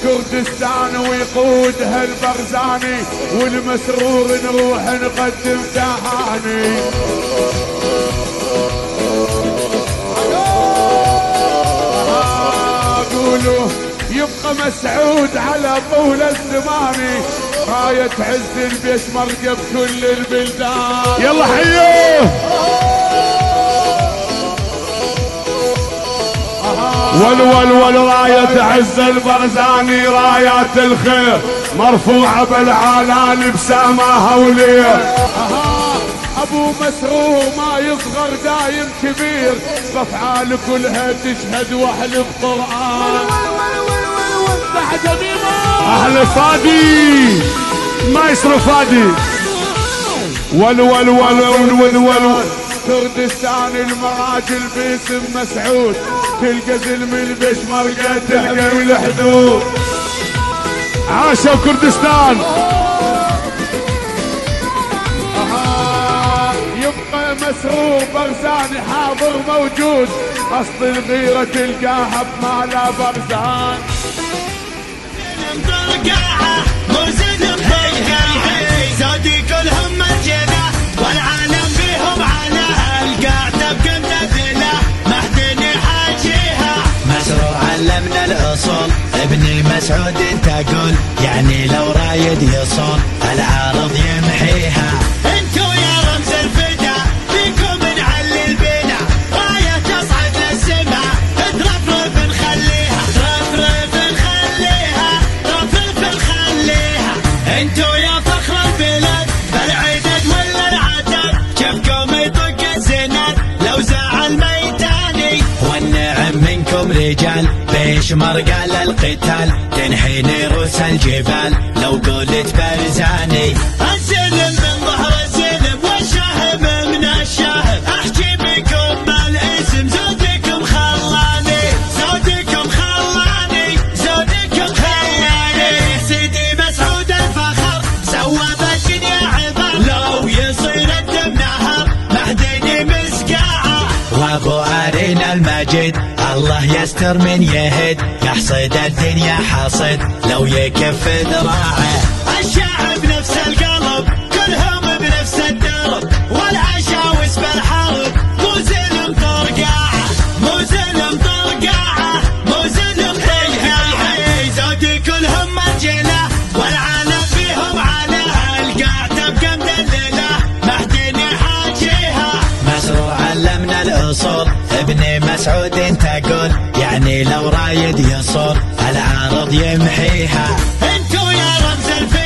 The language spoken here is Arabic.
كردستان ويقودها البرزاني، والمسرور نروح نقدم تهاني. قولوا يبقى مسعود على طول الزمان، راية عز البيت مرقب كل البلدان. يلا حيوه. ول راية عز البرزاني، رايات الخير مرفوعة بالعلالي بسماها وليه. ابو مسرور ما يصغر دايم كبير، بافعال كلها تشهد واحلف قرآن. اهل فادي ما يصرف فادي. ول كردستان المراجل باسم مسعود، تلقى زلم البشمر قد تحكم الحدود. عاشوا كردستان. يبقى مسرور برزاني حاضر موجود، اصل الغيرة تلقاها بمالا برزان. زودي كلهم مسجدة والعالم فيهم على القاعدة بكمدة، ما حد يحاجيها. مسرور علمنا الأصول، ابني مسعود انت قول، يعني لو رايد يصون العارض يمحيها. انتو يا رمز الفدا فيكم نعلي البنا، راية تصعد للسما ترفرف نخليها، ترفرف نخليها، ترفرف نخليها. انتو يا فخر البلاد بالعدد ولا العدد، كيفكم يطق الزناد لو زعل ميتاني. والنعم منكم رجال بيشمر قال القتال، تنحيني روس الجبال لو قلت برزاني. الزلم من ظهر الزلم والشهم من الشهم، احكي بكم الاسم زودكم خلاني، زودكم خلاني، زودكم خلاني. سيدي مسعود الفخر سوى بالدنيا عبر، لو يصير الدم نهر مهدني مسقعه. وابو ارينا المجيد الله يستر من يهد، يحصد الدنيا حصد لو يكف ذراعه. الشعب نفس القلب كلهم بنفس الدرب، والعشاوس بالحرب مو زلم طرقاعه، مو زلم طرقاعه، مو زلم طرقاعه. زودي كلهم مرجله والعالم فيهم على القاعده بكم دلله، ما حد يحاجيها. مسرور علمنا الاصول، ابني مسعود انت قول، يعني لو رايد يصور العارض يمحيها. انتو يا رمز الفيل